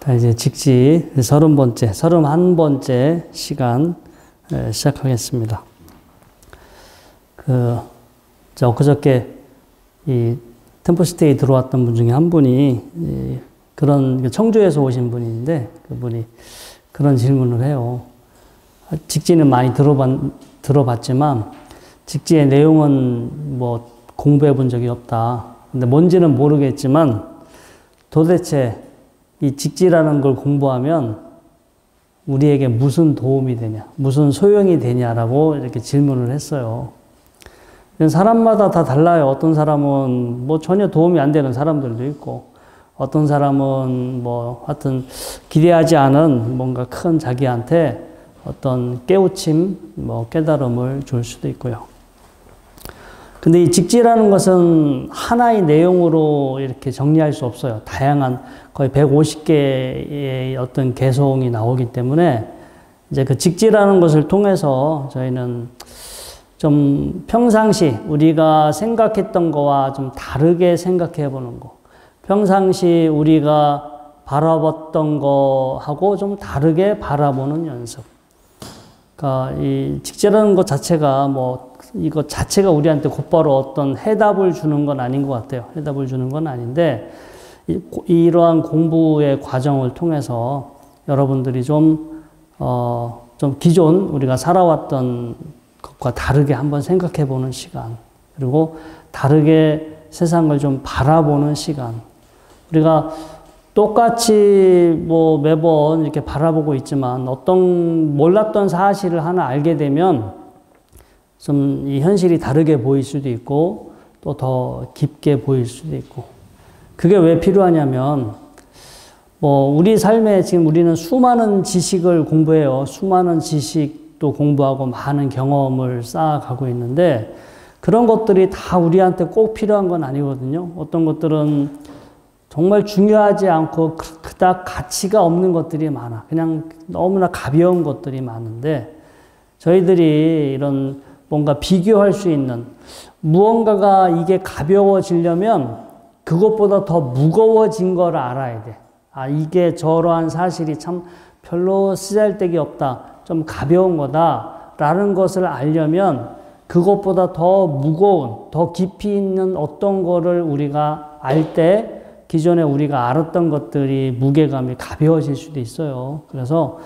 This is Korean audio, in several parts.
자, 이제 직지 30번째, 31번째 시간 시작하겠습니다. 엊그저께 이 템포스테이 들어왔던 분 중에 한 분이 그런 청주에서 오신 분인데 그분이 그런 질문을 해요. 직지는 많이 들어봤지만 직지의 내용은 뭐 공부해 본 적이 없다. 근데 뭔지는 모르겠지만 도대체 이 직지라는 걸 공부하면 우리에게 무슨 도움이 되냐, 무슨 소용이 되냐라고 이렇게 질문을 했어요. 사람마다 다 달라요. 어떤 사람은 뭐 전혀 도움이 안 되는 사람들도 있고, 어떤 사람은 뭐 하여튼 기대하지 않은 뭔가 큰 자기한테 어떤 깨우침, 뭐 깨달음을 줄 수도 있고요. 근데 이 직지라는 것은 하나의 내용으로 이렇게 정리할 수 없어요. 다양한 거의 150개의 어떤 개성이 나오기 때문에 이제 그 직지라는 것을 통해서 저희는 좀 평상시 우리가 생각했던 거와 좀 다르게 생각해 보는 거. 평상시 우리가 바라봤던 거하고 좀 다르게 바라보는 연습. 그러니까 이 직지라는 것 자체가 이거 자체가 우리한테 곧바로 어떤 해답을 주는 건 아닌 것 같아요. 해답을 주는 건 아닌데, 이러한 공부의 과정을 통해서 여러분들이 좀 기존 우리가 살아왔던 것과 다르게 한번 생각해 보는 시간, 그리고 다르게 세상을 좀 바라보는 시간. 우리가 똑같이 뭐 매번 이렇게 바라보고 있지만 어떤 몰랐던 사실을 하나 알게 되면 좀 이 현실이 다르게 보일 수도 있고 또 더 깊게 보일 수도 있고. 그게 왜 필요하냐면 우리 삶에 지금 우리는 수많은 지식을 공부해요. 수많은 지식도 공부하고 많은 경험을 쌓아가고 있는데 그런 것들이 다 우리한테 꼭 필요한 건 아니거든요. 어떤 것들은 정말 중요하지 않고 그닥 가치가 없는 것들이 많아. 그냥 너무나 가벼운 것들이 많은데 저희들이 이런 뭔가 비교할 수 있는 무언가가 이게 가벼워지려면 그것보다 더 무거워진 걸 알아야 돼. 이게 저러한 사실이 참 별로 쓰잘데기 없다. 좀 가벼운 거다. 라는 것을 알려면 그것보다 더 무거운, 더 깊이 있는 어떤 거를 우리가 알 때 기존에 우리가 알았던 것들이 무게감이 가벼워질 수도 있어요. 그래서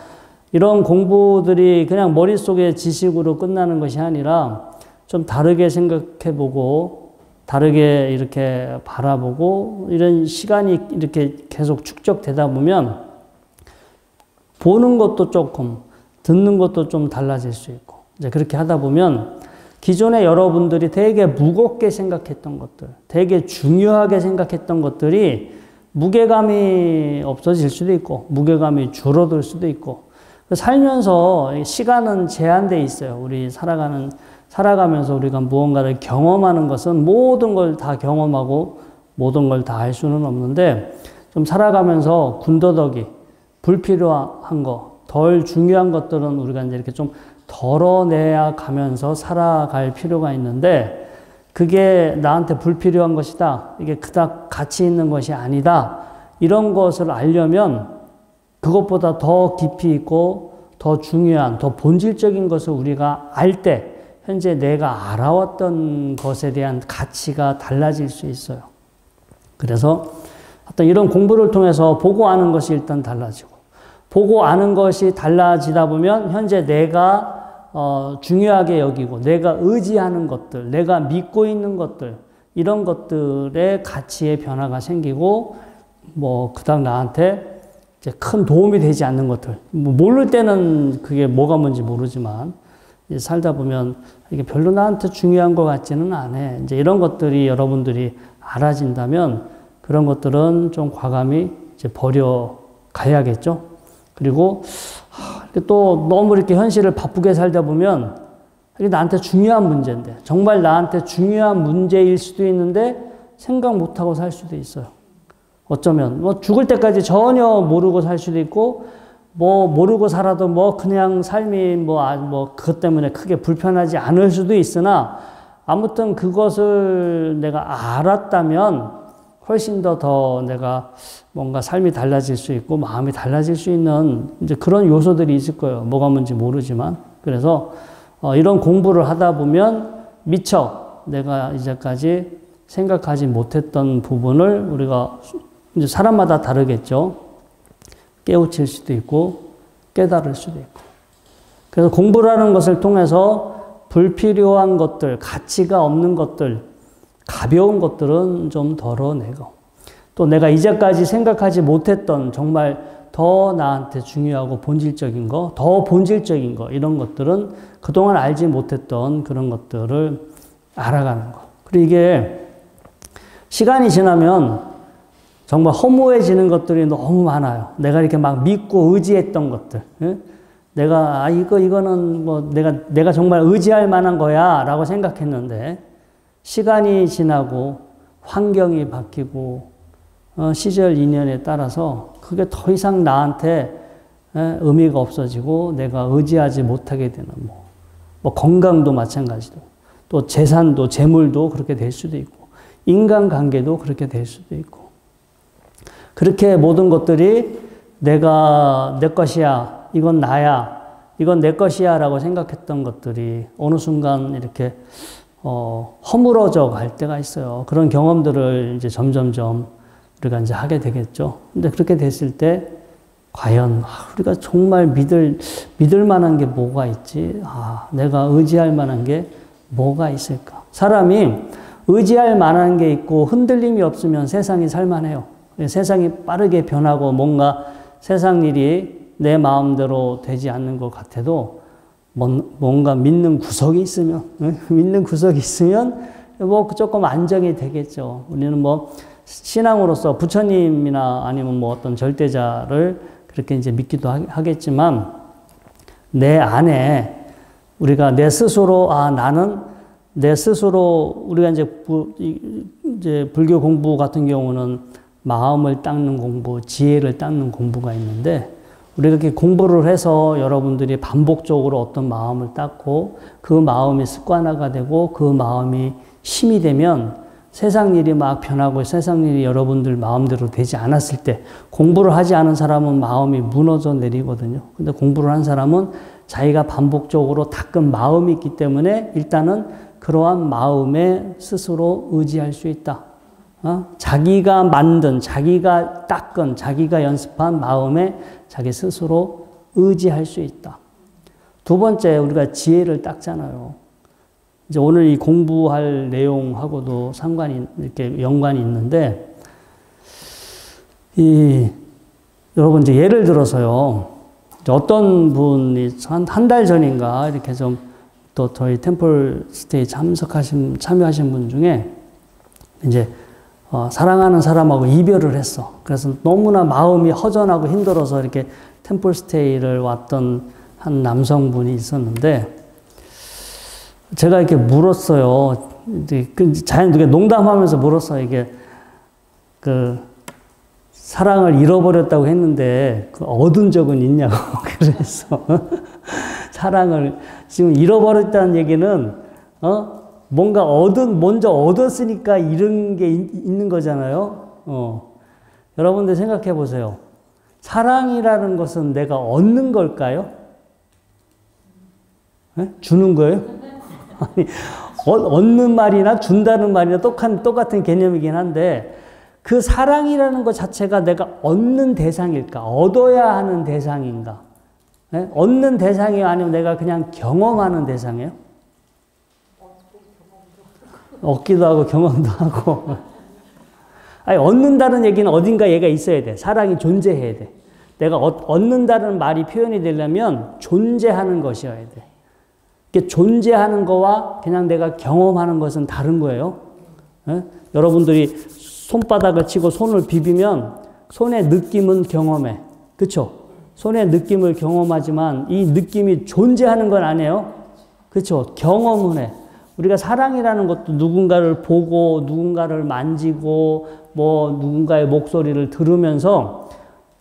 이런 공부들이 그냥 머릿속에 지식으로 끝나는 것이 아니라 좀 다르게 생각해보고 다르게 이렇게 바라보고 이런 시간이 이렇게 계속 축적되다 보면 보는 것도 조금, 듣는 것도 좀 달라질 수 있고 이제 그렇게 하다 보면 기존에 여러분들이 되게 무겁게 생각했던 것들, 되게 중요하게 생각했던 것들이 무게감이 없어질 수도 있고, 무게감이 줄어들 수도 있고, 살면서 시간은 제한되어 있어요. 우리 살아가면서 우리가 무언가를 경험하는 것은 모든 걸 다 경험하고 모든 걸 다 할 수는 없는데, 좀 살아가면서 군더더기, 불필요한 거, 덜 중요한 것들은 우리가 이제 이렇게 좀 덜어내야 가면서 살아갈 필요가 있는데 그게 나한테 불필요한 것이다. 이게 그닥 가치 있는 것이 아니다. 이런 것을 알려면 그것보다 더 깊이 있고 더 중요한, 더 본질적인 것을 우리가 알 때 현재 내가 알아왔던 것에 대한 가치가 달라질 수 있어요. 그래서 어떤 이런 공부를 통해서 보고 아는 것이 일단 달라지고 보고 아는 것이 달라지다 보면 현재 내가 중요하게 여기고 내가 의지하는 것들, 내가 믿고 있는 것들 이런 것들의 가치의 변화가 생기고 그닥 나한테 이제 큰 도움이 되지 않는 것들 모를 때는 그게 뭐가 뭔지 모르지만 살다 보면 이게 별로 나한테 중요한 것 같지는 않아. 이제 이런 것들이 여러분들이 알아진다면 그런 것들은 좀 과감히 이제 버려가야겠죠. 그리고 또 너무 이렇게 현실을 바쁘게 살다 보면 이게 나한테 중요한 문제인데 정말 나한테 중요한 문제일 수도 있는데 생각 못하고 살 수도 있어요. 어쩌면 죽을 때까지 전혀 모르고 살 수도 있고 모르고 살아도 그냥 삶이 그것 때문에 크게 불편하지 않을 수도 있으나 아무튼 그것을 내가 알았다면 훨씬 더 내가 뭔가 삶이 달라질 수 있고 마음이 달라질 수 있는 이제 그런 요소들이 있을 거예요. 뭐가 뭔지 모르지만. 그래서 이런 공부를 하다 보면 미처 내가 이제까지 생각하지 못했던 부분을 우리가 이제 사람마다 다르겠죠. 깨우칠 수도 있고 깨달을 수도 있고. 그래서 공부라는 것을 통해서 불필요한 것들, 가치가 없는 것들, 가벼운 것들은 좀 덜어내고 또 내가 이제까지 생각하지 못했던 정말 더 나한테 중요하고 본질적인 거, 더 본질적인 거 이런 것들은 그동안 알지 못했던 그런 것들을 알아가는 거. 그리고 이게 시간이 지나면 정말 허무해지는 것들이 너무 많아요. 내가 이렇게 막 믿고 의지했던 것들. 내가 이거는 뭐 내가 정말 의지할 만한 거야라고 생각했는데 시간이 지나고 환경이 바뀌고 시절 인연에 따라서 그게 더 이상 나한테 의미가 없어지고 내가 의지하지 못하게 되는 뭐 건강도 마찬가지도 또 재산도 재물도 그렇게 될 수도 있고 인간관계도 그렇게 될 수도 있고 그렇게 모든 것들이 내가 내 것이야 이건 나야 이건 내 것이야 라고 생각했던 것들이 어느 순간 이렇게 허물어져 갈 때가 있어요. 그런 경험들을 이제 점점점 우리가 이제 하게 되겠죠. 근데 그렇게 됐을 때, 과연, 우리가 정말 믿을 만한 게 뭐가 있지? 내가 의지할 만한 게 뭐가 있을까? 사람이 의지할 만한 게 있고 흔들림이 없으면 세상이 살만해요. 세상이 빠르게 변하고 뭔가 세상 일이 내 마음대로 되지 않는 것 같아도 뭔가 믿는 구석이 있으면 뭐 조금 안정이 되겠죠. 우리는 뭐 신앙으로서 부처님이나 아니면 뭐 어떤 절대자를 그렇게 이제 믿기도 하겠지만 내 안에 우리가 내 스스로 나는 내 스스로 우리가 이제 불교 공부 같은 경우는 마음을 닦는 공부, 지혜를 닦는 공부가 있는데 우리가 이렇게 공부를 해서 여러분들이 반복적으로 어떤 마음을 닦고 그 마음이 습관화가 되고 그 마음이 힘이 되면 세상 일이 막 변하고 세상 일이 여러분들 마음대로 되지 않았을 때 공부를 하지 않은 사람은 마음이 무너져 내리거든요. 근데 공부를 한 사람은 자기가 반복적으로 닦은 마음이 있기 때문에 일단은 그러한 마음에 스스로 의지할 수 있다. 자기가 만든, 자기가 닦은, 자기가 연습한 마음에 자기 스스로 의지할 수 있다. 두 번째, 우리가 지혜를 닦잖아요. 이제 오늘 이 공부할 내용하고도 이렇게 연관이 있는데, 여러분, 이제 예를 들어서요, 어떤 분이 한 달 전인가 이렇게 좀 또 저희 템플 스테이 참여하신 분 중에 이제 사랑하는 사람하고 이별을 했어. 그래서 너무나 마음이 허전하고 힘들어서 이렇게 템플 스테이를 왔던 한 남성분이 있었는데, 제가 이렇게 물었어요. 자연스럽게 농담하면서 물었어요. 이게, 사랑을 잃어버렸다고 했는데, 얻은 적은 있냐고. 그래서, 사랑을, 지금 잃어버렸다는 얘기는, 뭔가 먼저 얻었으니까 잃은 게 있는 거잖아요. 여러분들 생각해 보세요. 사랑이라는 것은 내가 얻는 걸까요? 주는 거예요? 아니, 얻는 말이나 준다는 말이나 똑같은 개념이긴 한데, 그 사랑이라는 것 자체가 내가 얻는 대상일까? 얻어야 하는 대상인가? 얻는 대상이 아니면 내가 그냥 경험하는 대상이에요? 얻기도 하고 경험도 하고. 아니, 얻는다는 얘기는 어딘가 얘가 있어야 돼. 사랑이 존재해야 돼. 내가 얻는다는 말이 표현이 되려면 존재하는 것이어야 돼. 이게 존재하는 거와 그냥 내가 경험하는 것은 다른 거예요. 여러분들이 손바닥을 치고 손을 비비면 손의 느낌은 경험해. 그쵸? 손의 느낌을 경험하지만 이 느낌이 존재하는 건 아니에요. 그쵸? 경험은 해. 우리가 사랑이라는 것도 누군가를 보고 누군가를 만지고 뭐 누군가의 목소리를 들으면서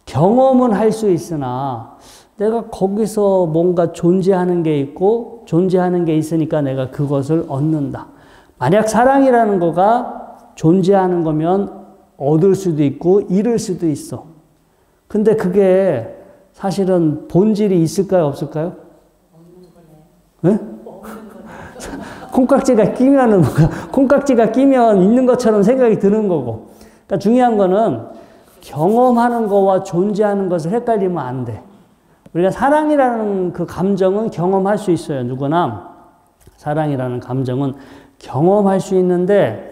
경험은 할 수 있으나 내가 거기서 뭔가 존재하는 게 있고 존재하는 게 있으니까 내가 그것을 얻는다. 만약 사랑이라는 거가 존재하는 거면 얻을 수도 있고 잃을 수도 있어. 근데 그게 사실은 본질이 있을까요, 없을까요? 네? 콩깍지가 끼면 있는 것처럼 생각이 드는 거고. 그러니까 중요한 거는 경험하는 거와 존재하는 것을 헷갈리면 안 돼. 우리가 사랑이라는 그 감정은 경험할 수 있어요. 누구나. 사랑이라는 감정은 경험할 수 있는데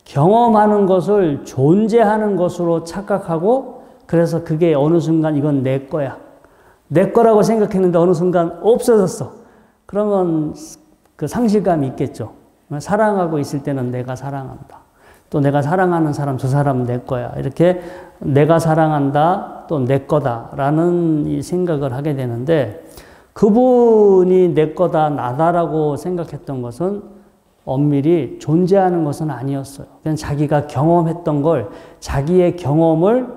경험하는 것을 존재하는 것으로 착각하고 그래서 그게 어느 순간 이건 내 거야. 내 거라고 생각했는데 어느 순간 없어졌어. 그러면 그 상실감이 있겠죠. 사랑하고 있을 때는 내가 사랑한다. 또 내가 사랑하는 사람, 저 사람 내 거야. 이렇게 내가 사랑한다, 또 내 거다라는 이 생각을 하게 되는데 그분이 내 거다, 나다라고 생각했던 것은 엄밀히 존재하는 것은 아니었어요. 그냥 자기가 경험했던 걸 자기의 경험을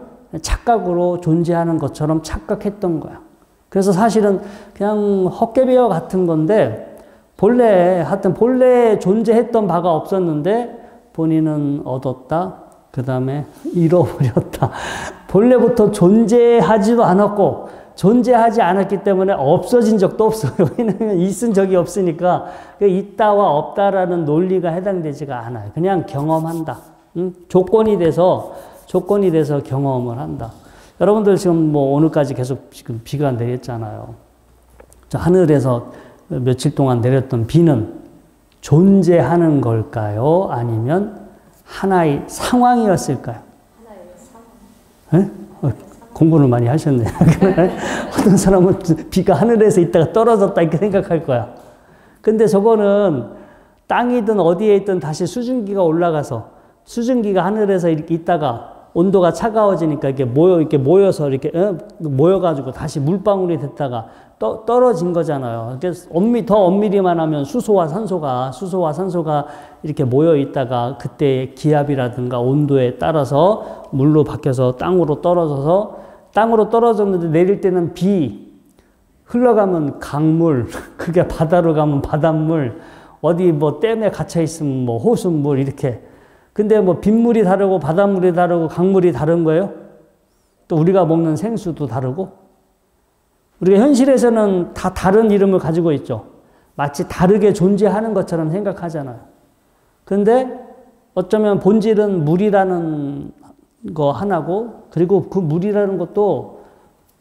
착각으로 존재하는 것처럼 착각했던 거야. 그래서 사실은 그냥 헛개비어 같은 건데 본래 존재했던 바가 없었는데 본인은 얻었다. 그 다음에 잃어버렸다. 본래부터 존재하지도 않았고 존재하지 않았기 때문에 없어진 적도 없어요. 왜냐하면 있은 적이 없으니까 있다와 없다라는 논리가 해당되지가 않아요. 그냥 경험한다. 조건이 돼서 경험을 한다. 여러분들 지금 뭐 오늘까지 계속 지금 비가 내렸잖아요. 하늘에서 며칠 동안 내렸던 비는 존재하는 걸까요? 아니면 하나의 상황이었을까요? 하나의 상황. 공부를 많이 하셨네요. 어떤 사람은 비가 하늘에서 있다가 떨어졌다 이렇게 생각할 거야. 근데 저거는 땅이든 어디에 있든 다시 수증기가 올라가서 수증기가 하늘에서 이렇게 있다가 온도가 차가워지니까 이렇게 모여서 이렇게 모여가지고 다시 물방울이 됐다가 떨어진 거잖아요. 그래서 더 엄밀히만 하면 수소와 산소가 이렇게 모여 있다가 그때 기압이라든가 온도에 따라서 물로 바뀌어서 땅으로 떨어졌는데 내릴 때는 비, 흘러가면 강물, 그게 바다로 가면 바닷물, 어디 뭐 댐에 갇혀 있으면 뭐 호수물 이렇게. 근데 뭐 빗물이 다르고 바닷물이 다르고 강물이 다른 거예요. 또 우리가 먹는 생수도 다르고. 우리가 현실에서는 다 다른 이름을 가지고 있죠. 마치 다르게 존재하는 것처럼 생각하잖아요. 근데 어쩌면 본질은 물이라는 거 하나고, 그리고 그 물이라는 것도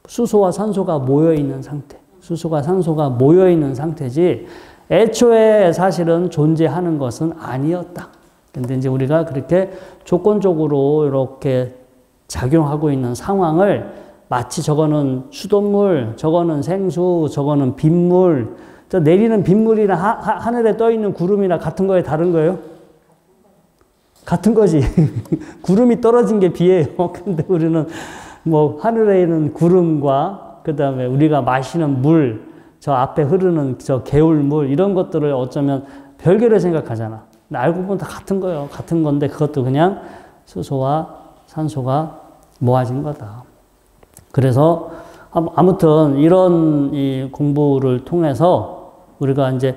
수소와 산소가 모여있는 상태. 수소가 산소가 모여있는 상태지, 애초에 사실은 존재하는 것은 아니었다. 근데 이제 우리가 그렇게 조건적으로 이렇게 작용하고 있는 상황을 마치 저거는 수돗물, 저거는 생수, 저거는 빗물, 저 내리는 빗물이나 하늘에 떠 있는 구름이나 같은 거에 다른 거예요? 같은 거지. 구름이 떨어진 게 비예요. 근데 우리는 뭐 하늘에 있는 구름과 그 다음에 우리가 마시는 물, 저 앞에 흐르는 저 개울물 이런 것들을 어쩌면 별개로 생각하잖아. 근데 알고 보면 다 같은 거예요. 같은 건데 그것도 그냥 수소와 산소가 모아진 거다. 그래서 아무튼 이런 이 공부를 통해서 우리가 이제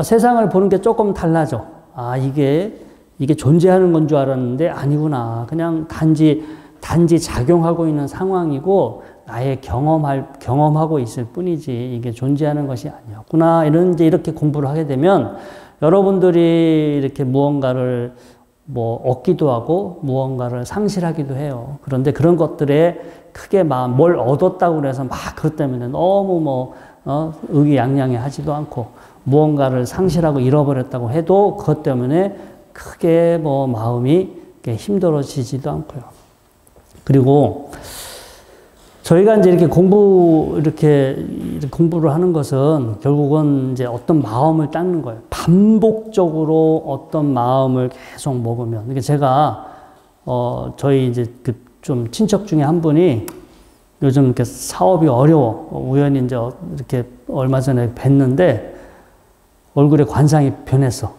세상을 보는 게 조금 달라져. 아, 이게 존재하는 건 줄 알았는데 아니구나. 그냥 단지 작용하고 있는 상황이고 나의 경험하고 있을 뿐이지 이게 존재하는 것이 아니었구나. 이렇게 공부를 하게 되면 여러분들이 이렇게 무언가를 뭐 얻기도 하고 무언가를 상실하기도 해요. 그런데 그런 것들에 크게 뭘 얻었다고 해서 막 그것 때문에 너무 의기양양해 하지도 않고 무언가를 상실하고 잃어버렸다고 해도 그것 때문에 크게 마음이 힘들어지지도 않고요. 그리고 저희가 이제 이렇게 공부를 하는 것은 결국은 이제 어떤 마음을 닦는 거예요. 반복적으로 어떤 마음을 계속 먹으면. 그러니까 제가, 저희 이제 좀 친척 중에 한 분이 요즘 이렇게 사업이 어려워. 우연히 이제 이렇게 얼마 전에 뵀는데 얼굴에 관상이 변했어.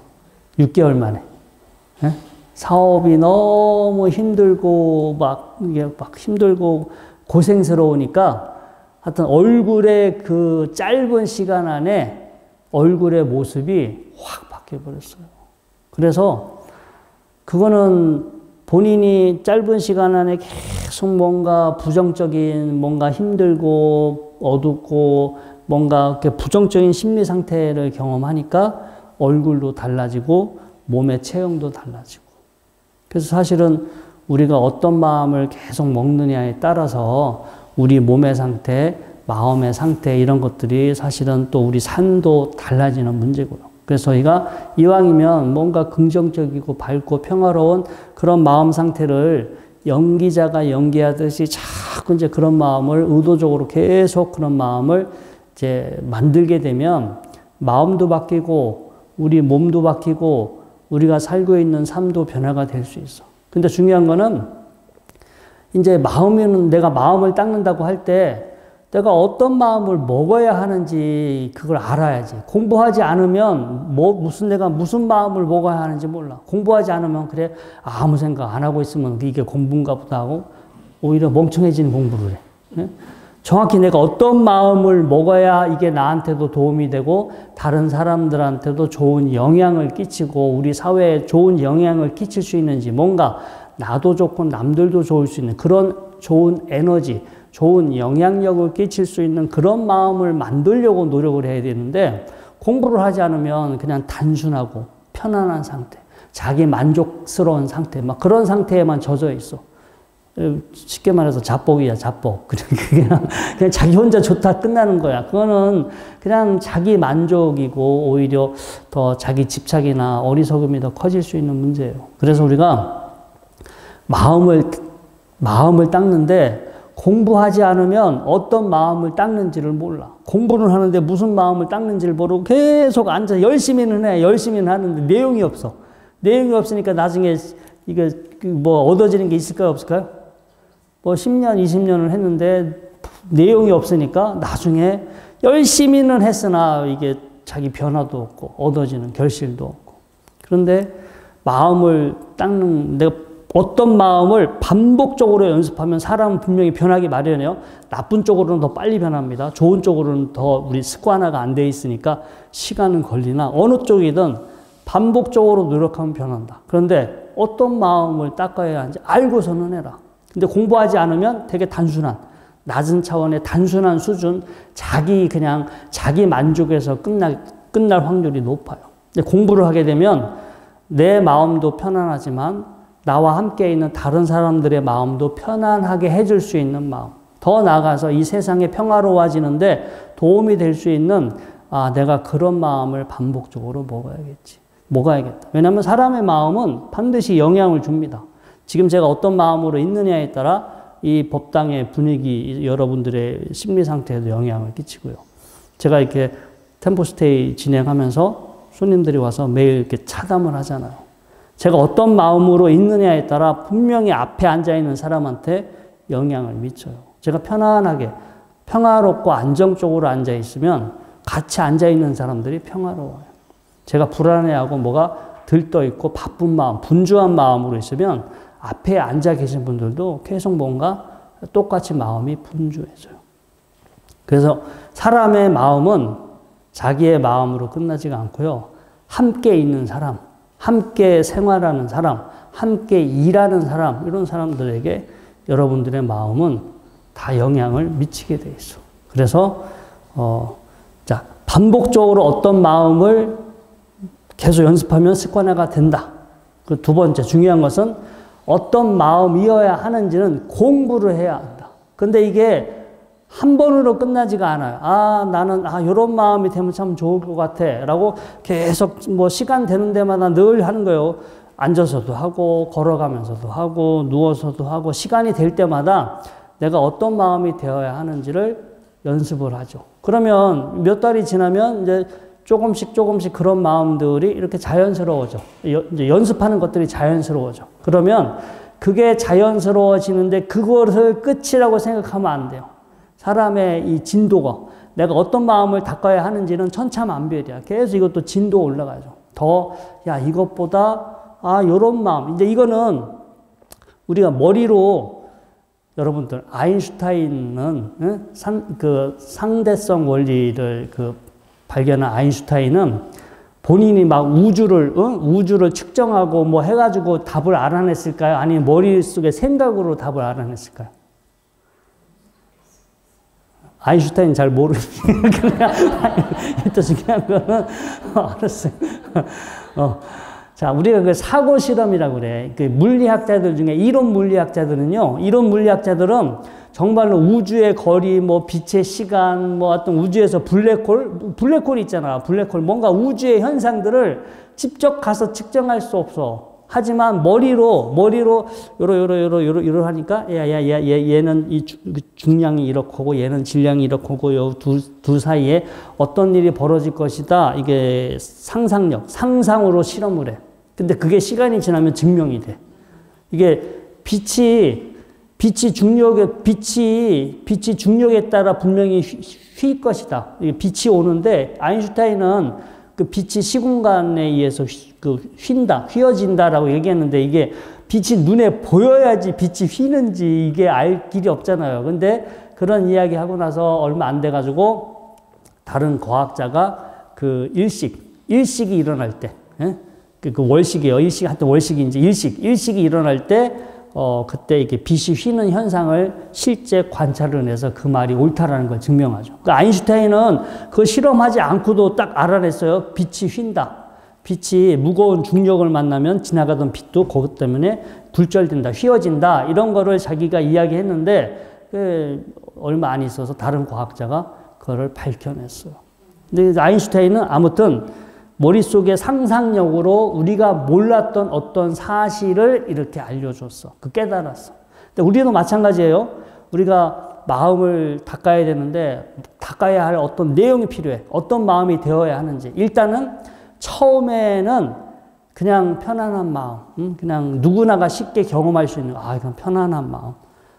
6개월 만에. 예? 사업이 너무 힘들고 이게 힘들고 고생스러우니까 하여튼 얼굴의 그 짧은 시간 안에 얼굴의 모습이 확 바뀌어버렸어요. 그래서 그거는 본인이 짧은 시간 안에 계속 뭔가 부정적인, 뭔가 힘들고 어둡고 뭔가 이렇게 부정적인 심리 상태를 경험하니까 얼굴도 달라지고 몸의 체형도 달라지고. 그래서 사실은 우리가 어떤 마음을 계속 먹느냐에 따라서 우리 몸의 상태, 마음의 상태 이런 것들이 사실은 또 우리 삶도 달라지는 문제고요. 그래서 저희가 이왕이면 뭔가 긍정적이고 밝고 평화로운 그런 마음 상태를 연기자가 연기하듯이 자꾸 이제 그런 마음을 의도적으로 계속 그런 마음을 이제 만들게 되면 마음도 바뀌고 우리 몸도 바뀌고 우리가 살고 있는 삶도 변화가 될 수 있어. 근데 중요한 거는 이제 마음에는 내가 마음을 닦는다고 할 때 내가 어떤 마음을 먹어야 하는지 그걸 알아야지. 공부하지 않으면 내가 무슨 마음을 먹어야 하는지 몰라. 공부하지 않으면 그래 아무 생각 안 하고 있으면 이게 공부인가 보다 하고 오히려 멍청해지는 공부를 해. 네? 정확히 내가 어떤 마음을 먹어야 이게 나한테도 도움이 되고 다른 사람들한테도 좋은 영향을 끼치고 우리 사회에 좋은 영향을 끼칠 수 있는지 뭔가 나도 좋고 남들도 좋을 수 있는 그런 좋은 에너지, 좋은 영향력을 끼칠 수 있는 그런 마음을 만들려고 노력을 해야 되는데 공부를 하지 않으면 그냥 단순하고 편안한 상태, 자기 만족스러운 상태, 막 그런 상태에만 젖어 있어. 쉽게 말해서 자뻑이야, 자뻑. 그냥 자기 혼자 좋다 끝나는 거야. 그거는 그냥 자기 만족이고 오히려 더 자기 집착이나 어리석음이 더 커질 수 있는 문제예요. 그래서 우리가 마음을 닦는데 공부하지 않으면 어떤 마음을 닦는지를 몰라. 공부를 하는데 무슨 마음을 닦는지를 모르고 계속 앉아 열심히는 해. 열심히는 하는데 내용이 없어. 내용이 없으니까 나중에 이게 뭐 얻어지는 게 있을까요? 없을까요? 뭐 10년, 20년을 했는데 내용이 없으니까 나중에 열심히는 했으나 이게 자기 변화도 없고 얻어지는 결실도 없고. 그런데 마음을 닦는 내가 어떤 마음을 반복적으로 연습하면 사람은 분명히 변하기 마련이에요. 나쁜 쪽으로는 더 빨리 변합니다. 좋은 쪽으로는 더 우리 습관화가 안 돼 있으니까 시간은 걸리나 어느 쪽이든 반복적으로 노력하면 변한다. 그런데 어떤 마음을 닦아야 하는지 알고서는 해라. 근데 공부하지 않으면 되게 단순한, 낮은 차원의 단순한 수준, 자기 만족에서 끝날 확률이 높아요. 근데 공부를 하게 되면 내 마음도 편안하지만 나와 함께 있는 다른 사람들의 마음도 편안하게 해줄 수 있는 마음. 더 나아가서 이 세상이 평화로워지는데 도움이 될 수 있는 내가 그런 마음을 반복적으로 먹어야겠다. 왜냐하면 사람의 마음은 반드시 영향을 줍니다. 지금 제가 어떤 마음으로 있느냐에 따라 이 법당의 분위기, 여러분들의 심리 상태에도 영향을 끼치고요. 제가 이렇게 템포스테이 진행하면서 손님들이 와서 매일 이렇게 차담을 하잖아요. 제가 어떤 마음으로 있느냐에 따라 분명히 앞에 앉아있는 사람한테 영향을 미쳐요. 제가 편안하게, 평화롭고 안정적으로 앉아있으면 같이 앉아있는 사람들이 평화로워요. 제가 불안해하고 뭐가 들떠있고 바쁜 마음, 분주한 마음으로 있으면 앞에 앉아 계신 분들도 계속 뭔가 똑같이 마음이 분주해져요. 그래서 사람의 마음은 자기의 마음으로 끝나지가 않고요. 함께 있는 사람, 함께 생활하는 사람, 함께 일하는 사람, 이런 사람들에게 여러분들의 마음은 다 영향을 미치게 돼 있어. 그래서 반복적으로 어떤 마음을 계속 연습하면 습관화가 된다. 그 두 번째 중요한 것은 어떤 마음이어야 하는지는 공부를 해야 한다. 근데 이게 한 번으로 끝나지가 않아요. 나는 이런 마음이 되면 참 좋을 것 같아 라고 계속 뭐 시간 되는 데마다 늘 하는 거예요. 앉아서도 하고 걸어가면서도 하고 누워서도 하고 시간이 될 때마다 내가 어떤 마음이 되어야 하는지를 연습을 하죠. 그러면 몇 달이 지나면 이제 조금씩 그런 마음들이 이렇게 자연스러워져. 이제 연습하는 것들이 자연스러워져. 그러면 그게 자연스러워지는데 그것을 끝이라고 생각하면 안 돼요. 사람의 이 진도가 내가 어떤 마음을 닦아야 하는지는 천차만별이야. 계속 이것도 진도 올라가죠. 이것보다 요런 마음. 이제 이거는 우리가 머리로 여러분들 아인슈타인은 그 상대성 원리를 발견한 아인슈타인은 본인이 막 우주를 측정하고 뭐 해가지고 답을 알아냈을까요? 아니면 머릿속에 생각으로 답을 알아냈을까요? 아인슈타인 잘 모르니까 그냥 일단 중요한 거는 알았어요. 자, 우리가 그 사고 실험이라고 그래. 그 물리학자들 중에 이론 물리학자들은 정말로 우주의 거리, 뭐 빛의 시간, 뭐 어떤 우주에서 블랙홀 있잖아. 블랙홀 뭔가 우주의 현상들을 직접 가서 측정할 수 없어. 하지만 머리로 요러 하니까 얘는 이 중량이 이렇고 얘는 질량이 이렇고 요 두 사이에 어떤 일이 벌어질 것이다. 이게 상상으로 실험을 해. 근데 그게 시간이 지나면 증명이 돼. 이게 빛이 중력에 따라 분명히 휘 것이다. 이게 빛이 오는데 아인슈타인은 그 빛이 시공간에 의해서 휘어진다라고 얘기했는데 이게 빛이 눈에 보여야지 빛이 휘는지 이게 알 길이 없잖아요. 근데 그런 이야기 하고 나서 얼마 안 돼가지고 다른 과학자가 그 일식이 일어날 때, 그 월식이에요. 하여튼 월식인지 일식이 일어날 때 그때 이게 빛이 휘는 현상을 실제 관찰을 해서 그 말이 옳다라는 걸 증명하죠. 그러니까 아인슈타인은 그 실험하지 않고도 딱 알아냈어요. 빛이 휜다. 빛이 무거운 중력을 만나면 지나가던 빛도 그것 때문에 굴절된다, 휘어진다. 이런 거를 자기가 이야기했는데 얼마 안 있어서 다른 과학자가 그거를 밝혀냈어요. 근데 아인슈타인은 아무튼 머릿속에 상상력으로 우리가 몰랐던 어떤 사실을 이렇게 알려줬어. 깨달았어. 근데 우리도 마찬가지예요. 우리가 마음을 닦아야 되는데 닦아야 할 어떤 내용이 필요해. 어떤 마음이 되어야 하는지. 일단은 처음에는 그냥 편안한 마음, 그냥 누구나가 쉽게 경험할 수 있는 그냥 편안한 마음,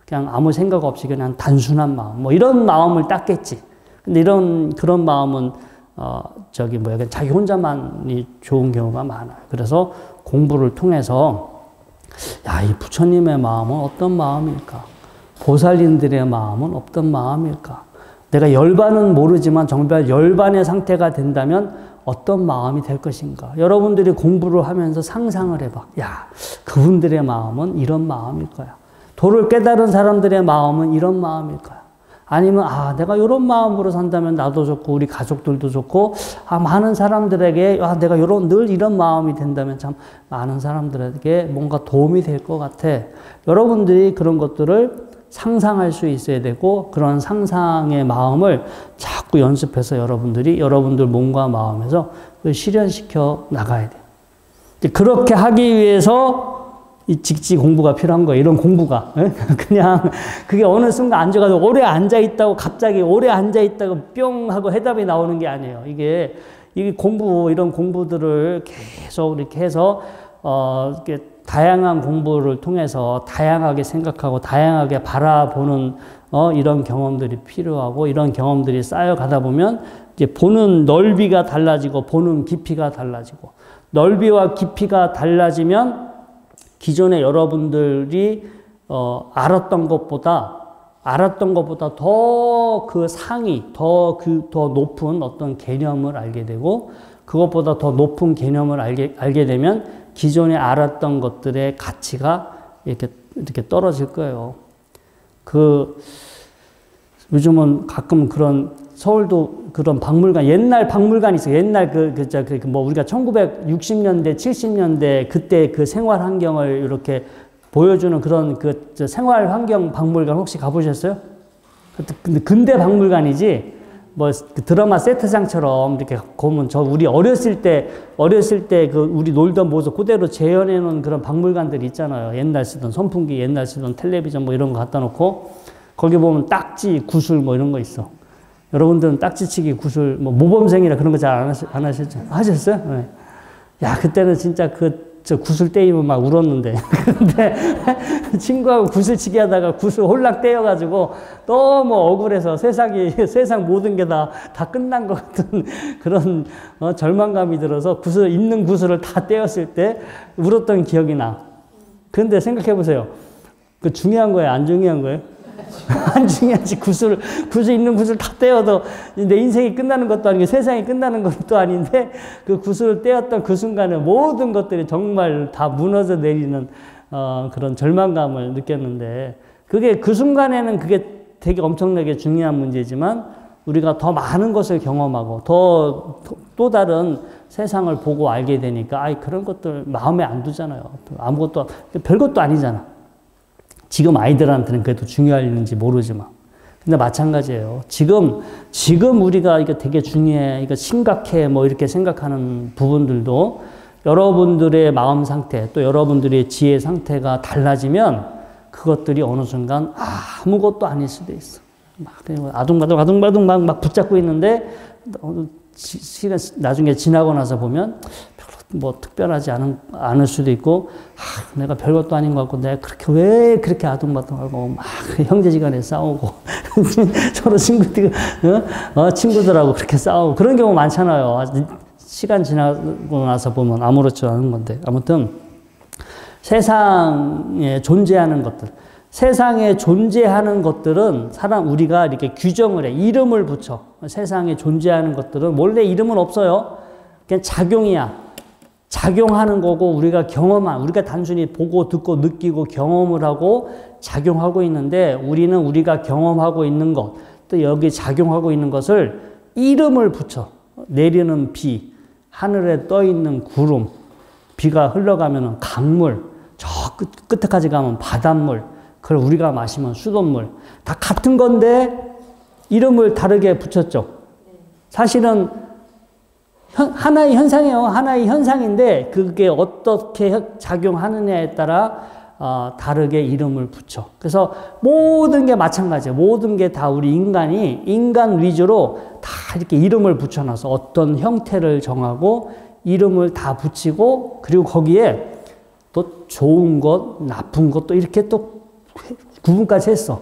그냥 아무 생각 없이 그냥 단순한 마음, 뭐 이런 마음을 닦겠지. 근데 그런 마음은 자기 혼자만이 좋은 경우가 많아요. 그래서 공부를 통해서, 이 부처님의 마음은 어떤 마음일까? 보살님들의 마음은 어떤 마음일까? 내가 열반은 모르지만 정말 열반의 상태가 된다면 어떤 마음이 될 것인가? 여러분들이 공부를 하면서 상상을 해봐. 그분들의 마음은 이런 마음일 거야. 도를 깨달은 사람들의 마음은 이런 마음일 거야. 아니면 내가 이런 마음으로 산다면 나도 좋고 우리 가족들도 좋고 많은 사람들에게 내가 늘 이런 마음이 된다면 참 많은 사람들에게 뭔가 도움이 될 것 같아. 여러분들이 그런 것들을 상상할 수 있어야 되고 그런 상상의 마음을 자꾸 연습해서 여러분들 몸과 마음에서 실현시켜 나가야 돼요. 그렇게 하기 위해서 이 직지 공부가 필요한 거예요. 이런 공부가. 그냥 그게 어느 순간 앉아가지고 오래 앉아있다고 갑자기 오래 앉아있다고 뿅 하고 해답이 나오는 게 아니에요. 이게 이런 공부들을 계속 이렇게 해서 이렇게 다양한 공부를 통해서 다양하게 생각하고 다양하게 바라보는 이런 경험들이 필요하고 이런 경험들이 쌓여가다 보면 이제 보는 넓이가 달라지고 보는 깊이가 달라지고 넓이와 깊이가 달라지면 기존에 여러분들이 알았던 것보다 더 그 상위, 더 높은 어떤 개념을 알게 되고 그것보다 더 높은 개념을 알게 되면 기존에 알았던 것들의 가치가 이렇게 떨어질 거예요. 요즘은 가끔 서울도 그런 박물관, 옛날 박물관이 있어요. 옛날 우리가 1960년대, 70년대 그때 그 생활 환경을 이렇게 보여주는 그런 생활 환경 박물관 혹시 가보셨어요? 근데 근대 박물관이지, 드라마 세트장처럼 이렇게 보면 우리 어렸을 때 우리 놀던 모습 그대로 재현해 놓은 그런 박물관들이 있잖아요. 옛날 쓰던 선풍기, 옛날 쓰던 텔레비전 이런 거 갖다 놓고 거기 보면 딱지, 구슬 이런 거 있어. 여러분들은 딱지치기, 구슬, 모범생이라 그런 거 잘 안 하셨죠? 하셨어요? 네. 그때는 진짜 저 구슬 떼이면 막 울었는데. 근데 친구하고 구슬치기 하다가 구슬 홀랑 떼여가지고 너무 억울해서 세상 모든 게 다 끝난 것 같은 그런 절망감이 들어서 있는 구슬을 다 떼었을 때 울었던 기억이 나. 근데 생각해 보세요. 중요한 거예요? 안 중요한 거예요? 안 중요하지. 구슬 있는 구슬 다 떼어도 내 인생이 끝나는 것도 아니고 세상이 끝나는 것도 아닌데 그 구슬을 떼었던 그 순간에 모든 것들이 정말 다 무너져 내리는 그런 절망감을 느꼈는데 그게 그 순간에는 그게 되게 엄청나게 중요한 문제지만 우리가 더 많은 것을 경험하고 또 다른 세상을 보고 알게 되니까 그런 것들 마음에 안 두잖아요. 아무것도 별것도 아니잖아. 지금 아이들한테는 그래도 중요할는지 모르지만. 근데 마찬가지예요. 지금 우리가 이거 되게 중요해, 이거 심각해, 뭐 이렇게 생각하는 부분들도 여러분들의 마음 상태, 또 여러분들의 지혜 상태가 달라지면 그것들이 어느 순간 아무것도 아닐 수도 있어. 막 아둥바둥 막 붙잡고 있는데 시간 나중에 지나고 나서 보면 별로 뭐 특별하지 않을 수도 있고 내가 별것도 아닌 것 같고 내가 왜 그렇게 아둥바둥하고 막 형제지간에 싸우고 서로 친구들하고 그렇게 싸우고 그런 경우 많잖아요. 시간 지나고 나서 보면 아무렇지 않은 건데 아무튼 세상에 존재하는 것들 세상에 존재하는 것들은 우리가 이렇게 규정을 해. 이름을 붙여. 세상에 존재하는 것들은 원래 이름은 없어요. 그냥 작용이야. 작용하는 거고 우리가 우리가 단순히 보고 듣고 느끼고 경험을 하고 작용하고 있는데 우리는 우리가 경험하고 있는 것, 또 여기 작용하고 있는 것을 이름을 붙여. 내리는 비, 하늘에 떠 있는 구름, 비가 흘러가면 강물, 저 끝에까지 가면 바닷물, 그걸 우리가 마시면 수돗물. 다 같은 건데 이름을 다르게 붙였죠. 사실은 하나의 현상이에요. 하나의 현상인데 그게 어떻게 작용하느냐에 따라 다르게 이름을 붙여. 그래서 모든 게 마찬가지예요. 모든 게 다 우리 인간이 인간 위주로 다 이렇게 이름을 붙여놔서 어떤 형태를 정하고 이름을 다 붙이고 그리고 거기에 또 좋은 것, 나쁜 것도 이렇게 또 구분까지 했어.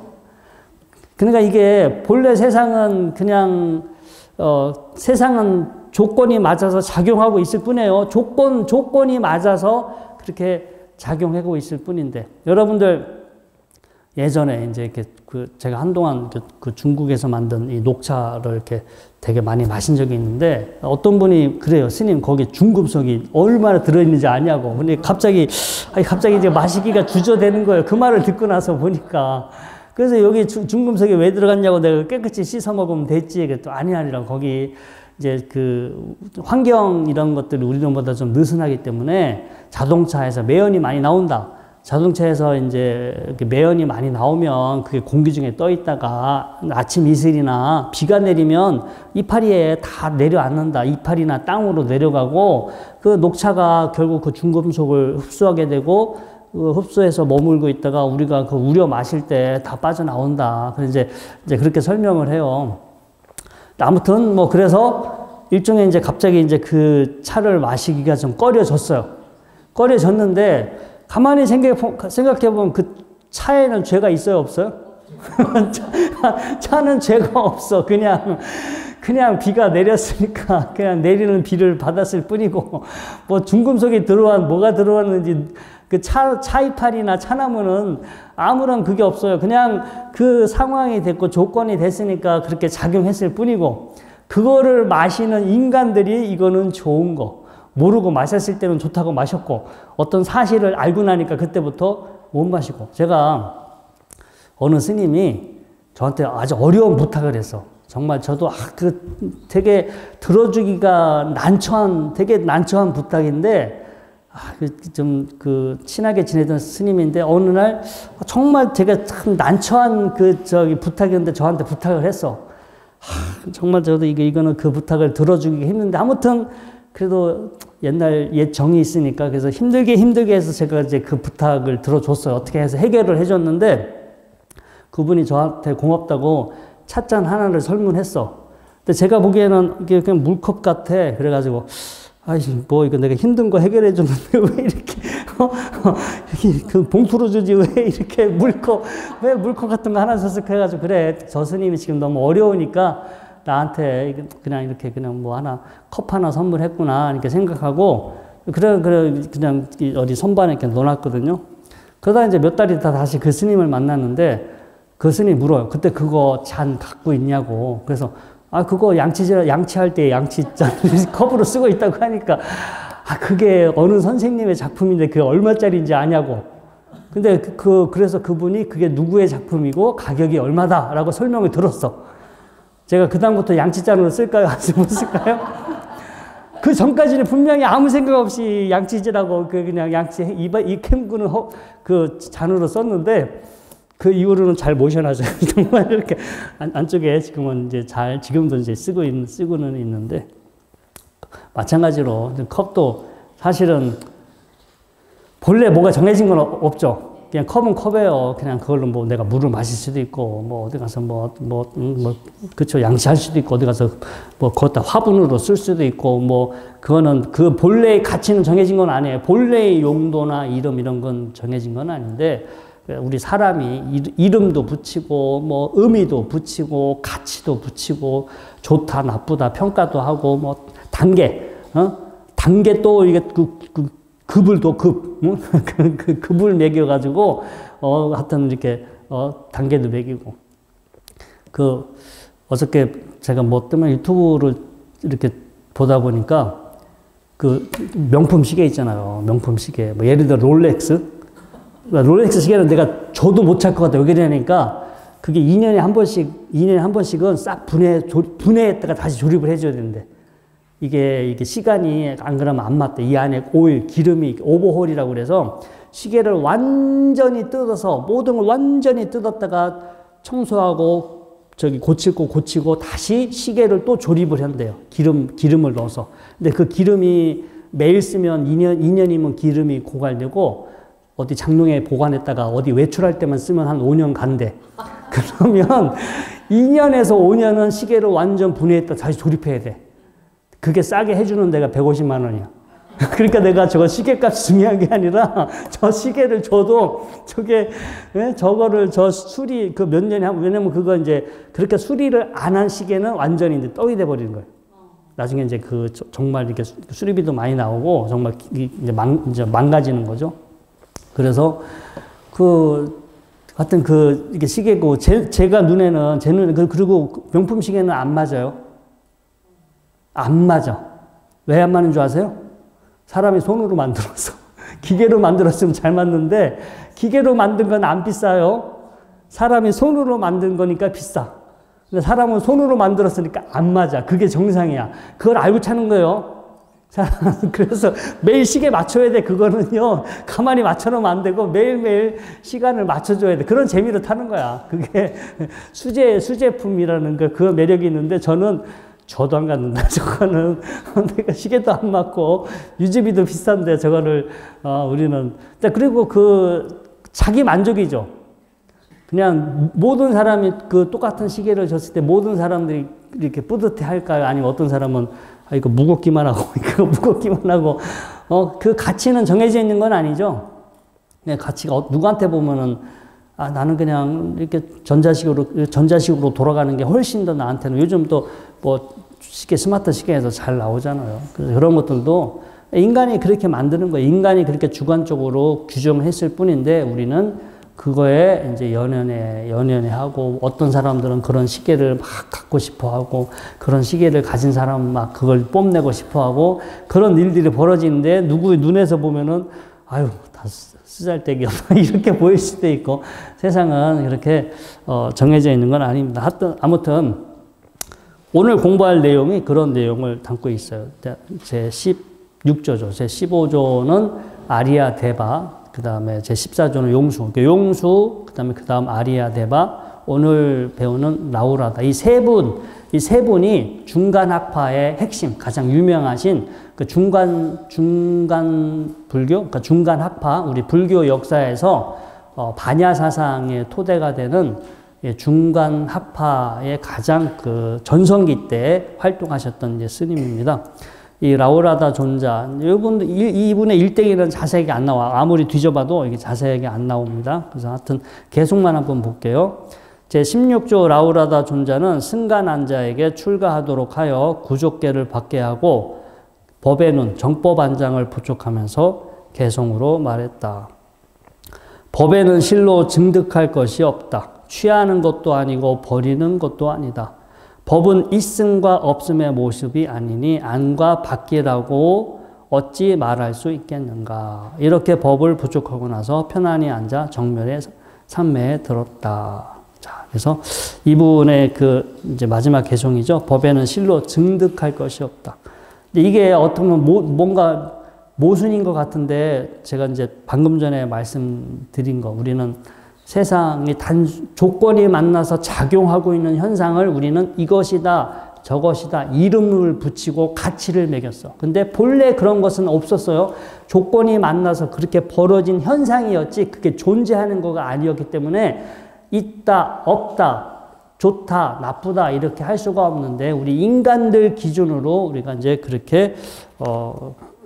그러니까 이게 본래 세상은 그냥 세상은 조건이 맞아서 작용하고 있을 뿐이에요. 조건이 맞아서 그렇게 작용하고 있을 뿐인데 여러분들 예전에 이제 이렇게 제가 한동안 그 중국에서 만든 이 녹차를 이렇게 되게 많이 마신 적이 있는데 어떤 분이 그래요. 스님 거기 중금속이 얼마나 들어있는지 아냐고. 근데 갑자기 이제 마시기가 주저되는 거예요. 그 말을 듣고 나서 보니까. 그래서 여기 중금속이 왜 들어갔냐고 내가 깨끗이 씻어 먹으면 됐지. 그랬더니 아니라 거기 이제 그 환경 이런 것들이 우리보다 좀 느슨하기 때문에 자동차에서 매연이 많이 나온다. 자동차에서 이제 매연이 많이 나오면 그게 공기 중에 떠 있다가 아침 이슬이나 비가 내리면 이파리에 다 내려앉는다. 이파리나 땅으로 내려가고 그 녹차가 결국 그 중금속을 흡수하게 되고 그 흡수해서 머물고 있다가 우리가 그 우려 마실 때 다 빠져나온다. 그래서 이제 그렇게 설명을 해요. 아무튼 뭐 그래서 일종의 이제 갑자기 이제 그 차를 마시기가 좀 꺼려졌어요. 꺼려졌는데 가만히 생각해보면 그 차에는 죄가 있어요, 없어요? 차는 죄가 없어. 그냥 비가 내렸으니까 그냥 내리는 비를 받았을 뿐이고 뭐 중금속이 뭐가 들어왔는지 그 차이파리나 차나무는 아무런 그게 없어요. 그냥 그 상황이 됐고 조건이 됐으니까 그렇게 작용했을 뿐이고 그거를 마시는 인간들이 이거는 좋은 거. 모르고 마셨을 때는 좋다고 마셨고 어떤 사실을 알고 나니까 그때부터 못 마시고 제가 어느 스님이 저한테 아주 어려운 부탁을 했어. 정말 저도 되게 들어주기가 되게 난처한 부탁인데 좀 친하게 지내던 스님인데 어느 날 정말 되게 참 난처한 부탁이었는데 저한테 부탁을 했어. 정말 저도 이거는 그 부탁을 들어주기가 힘든데 아무튼 그래도 옛 정이 있으니까 그래서 힘들게 해서 제가 이제 그 부탁을 들어줬어요. 어떻게 해서 해결을 해줬는데 그분이 저한테 고맙다고 찻잔 하나를 설문했어. 근데 제가 보기에는 이게 그냥 물컵 같아. 그래가지고 뭐 이거 내가 힘든 거 해결해 줬는데 왜 이렇게 그 봉투로 주지 왜 이렇게 물컵 같은 거 하나 줬을까 해가지고 그래 저 스님이 지금 너무 어려우니까 나한테 그냥 뭐 컵 하나 선물했구나 이렇게 생각하고 그냥 어디 선반에 이렇게 넣어놨거든요. 그러다 이제 몇 달 있다 다시 그 스님을 만났는데 그 스님이 물어요. 그때 그거 잔 갖고 있냐고. 그래서 그거 양치할 때 양치잔 컵으로 쓰고 있다고 하니까 그게 어느 선생님의 작품인데 그게 얼마짜리인지 아냐고. 근데 그래서 그분이 그게 누구의 작품이고 가격이 얼마다라고 설명을 들었어. 제가 그다음부터 양치잔으로 쓸까요? 아직 못 쓸까요? 그 전까지는 분명히 아무 생각 없이 양치질하고 그냥 이 캠구는 그 잔으로 썼는데 그 이후로는 잘 모셔놔줘요. 정말 이렇게 안쪽에 지금은 이제 지금도 이제 쓰고는 있는데 마찬가지로 컵도 사실은 본래 뭐가 정해진 건 없죠. 그냥 컵은 컵이에요. 그냥 그걸로 뭐 내가 물을 마실 수도 있고, 뭐 어디 가서 그쵸. 양치할 수도 있고, 어디 가서 뭐 그것다 화분으로 쓸 수도 있고, 뭐 그거는 그 본래의 가치는 정해진 건 아니에요. 본래의 용도나 이름 이런 건 정해진 건 아닌데, 우리 사람이 이름도 붙이고, 뭐 의미도 붙이고, 가치도 붙이고, 좋다, 나쁘다, 평가도 하고, 뭐 단계, 단계 또 이게 급을 또 급을 매겨가지고, 하여튼 이렇게, 단계도 매기고. 어저께 제가 뭐 때문에 유튜브를 이렇게 보다 보니까, 명품 시계 있잖아요. 명품 시계. 뭐 예를 들어 롤렉스. 롤렉스 시계는 내가 줘도 못 찰 것 같아. 왜 그러냐니까, 그게 2년에 한 번씩은 싹 분해했다가 다시 조립을 해줘야 되는데, 이게 시간이 안 그러면 안 맞대. 이 안에 오일, 기름이 오버홀이라고 그래서 시계를 완전히 뜯어서 모든 걸 완전히 뜯었다가 청소하고 고치고 다시 시계를 또 조립을 한대요. 기름을 넣어서. 근데 그 기름이 매일 쓰면 2년이면 기름이 고갈되고 어디 장롱에 보관했다가 어디 외출할 때만 쓰면 한 5년 간대. 그러면 2년에서 5년은 시계를 완전 분해했다 다시 조립해야 돼. 그게 싸게 해주는 데가 150만 원이야. 그러니까 내가 저거 시계값이 중요한 게 아니라 저 시계를 줘도 저 수리 몇 년에 왜냐면 그거 이제 그렇게 수리를 안 한 시계는 완전히 이제 떡이 돼 버리는 거예요. 나중에 이제 정말 이렇게 수리비도 많이 나오고 정말 이제 망가지는 거죠. 그래서 하여튼 이게 시계고 제 눈에는 그리고 명품 시계는 안 맞아요. 안 맞아. 왜 안 맞는 줄 아세요? 사람이 손으로 만들어서. 기계로 만들었으면 잘 맞는데, 기계로 만든 건 안 비싸요. 사람이 손으로 만든 거니까 비싸. 근데 사람은 손으로 만들었으니까 안 맞아. 그게 정상이야. 그걸 알고 차는 거예요. 그래서 매일 시계 맞춰야 돼. 그거는요, 가만히 맞춰놓으면 안 되고, 매일매일 시간을 맞춰줘야 돼. 그런 재미로 타는 거야. 그게 수제품이라는 그 매력이 있는데, 저도 안 갖는다. 저거는 내가 시계도 안 맞고 유지비도 비싼데 저거를 우리는 그리고 자기 만족이죠. 그냥 모든 사람이 똑같은 시계를 줬을 때 모든 사람들이 이렇게 뿌듯해 할까요? 아니면 어떤 사람은 이거 무겁기만 하고 이거 무겁기만 하고 그 가치는 정해져 있는 건 아니죠. 가치가 누구한테 보면은 나는 그냥 이렇게 전자식으로 돌아가는 게 훨씬 더 나한테는 요즘 또 스마트 시계에서 잘 나오잖아요. 그래서 그런 것들도 인간이 그렇게 만드는 거예요. 인간이 그렇게 주관적으로 규정을 했을 뿐인데 우리는 그거에 이제 연연해하고 어떤 사람들은 그런 시계를 막 갖고 싶어 하고 그런 시계를 가진 사람은 막 그걸 뽐내고 싶어 하고 그런 일들이 벌어지는데 누구의 눈에서 보면은 다 쓰잘데기없다 이렇게 보일 수도 있고 세상은 그렇게 정해져 있는 건 아닙니다. 아무튼 오늘 공부할 내용이 그런 내용을 담고 있어요. 제 16조죠. 제 15조는 아리아 대바, 그 다음에 제 14조는 용수. 그 다음 아리아 대바, 오늘 배우는 라우라다. 이 세 분이 중간 학파의 핵심, 가장 유명하신 중간 불교, 그러니까 중간 학파, 우리 불교 역사에서 반야 사상의 토대가 되는 중간 학파의 가장 전성기 때 활동하셨던 스님입니다. 이 라우라다 존자, 이분의 일대기는 자세하게 안 나와. 아무리 뒤져봐도 이게 자세하게 안 나옵니다. 그래서 하여튼 계속만 한번 볼게요. 제 16조 라우라다 존자는 승가난자에게 출가하도록 하여 구족계를 받게 하고 법의 눈, 정법안장을 부족하면서 개성으로 말했다. 법에는 실로 증득할 것이 없다. 취하는 것도 아니고 버리는 것도 아니다. 법은 있음과 없음의 모습이 아니니 안과 밖이라고 어찌 말할 수 있겠는가. 이렇게 법을 부족하고 나서 편안히 앉아 정멸의 산매에 들었다. 자, 그래서 이분의 그 이제 마지막 개송이죠. 법에는 실로 증득할 것이 없다. 이게 어떻게 보면 뭔가 모순인 것 같은데 제가 이제 방금 전에 말씀드린 거, 우리는 세상이 조건이 만나서 작용하고 있는 현상을 우리는 이것이다, 저것이다, 이름을 붙이고 가치를 매겼어. 근데 본래 그런 것은 없었어요. 조건이 만나서 그렇게 벌어진 현상이었지, 그게 존재하는 거가 아니었기 때문에 있다, 없다, 좋다, 나쁘다, 이렇게 할 수가 없는데, 우리 인간들 기준으로 우리가 이제 그렇게,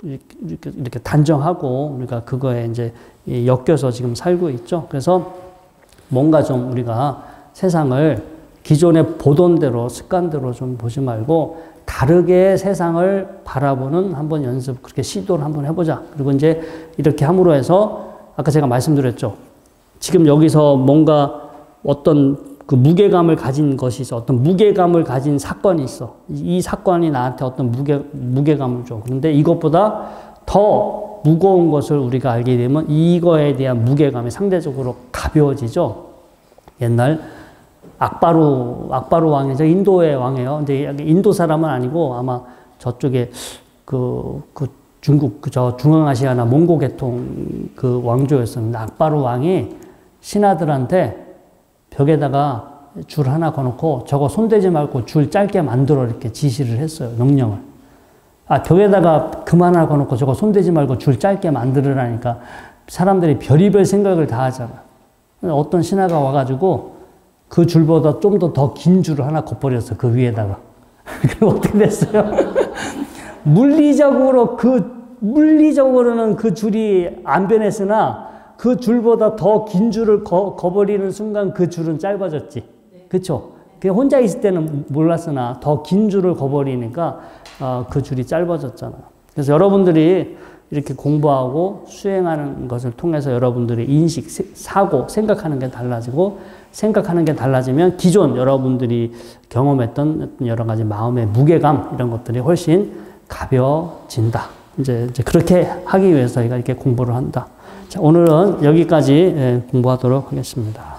이렇게 단정하고, 우리가 그거에 이제 엮여서 지금 살고 있죠. 그래서 뭔가 좀 우리가 세상을 기존에 보던 대로 습관대로 좀 보지 말고 다르게 세상을 바라보는 한번 연습, 그렇게 시도를 한번 해보자. 그리고 이제 이렇게 함으로 해서 아까 제가 말씀드렸죠. 지금 여기서 뭔가 어떤 그 무게감을 가진 것이 있어. 어떤 무게감을 가진 사건이 있어. 이 사건이 나한테 어떤 무게감을 줘. 그런데 이것보다 더 무거운 것을 우리가 알게 되면 이거에 대한 무게감이 상대적으로 가벼워지죠. 옛날 악바루 왕이 저 인도의 왕이에요. 근데 인도 사람은 아니고 아마 저쪽에 중국 저 중앙아시아나 몽고 계통 그 왕조였었는데, 악바루 왕이 신하들한테 벽에다가 줄 하나 거놓고 저거 손대지 말고 줄 짧게 만들어 이렇게 지시를 했어요. 명령을. 벽에다가 금 하나 거놓고 저거 손대지 말고 줄 짧게 만들으라니까 사람들이 별의별 생각을 다 하잖아. 어떤 신하가 와가지고 그 줄보다 좀 더 긴 줄을 하나 걷버렸어. 그 위에다가. 그리고 어떻게 됐어요? 물리적으로는 그 줄이 안 변했으나 그 줄보다 더 긴 줄을 거버리는 순간 그 줄은 짧아졌지. 그쵸? 그냥 혼자 있을 때는 몰랐으나 더 긴 줄을 거버리니까 그 줄이 짧아졌잖아요. 그래서 여러분들이 이렇게 공부하고 수행하는 것을 통해서 여러분들의 인식, 사고, 생각하는 게 달라지고, 생각하는 게 달라지면 기존 여러분들이 경험했던 여러 가지 마음의 무게감, 이런 것들이 훨씬 가벼워진다. 이제 그렇게 하기 위해서 저희가 이렇게 공부를 한다. 자, 오늘은 여기까지 공부하도록 하겠습니다.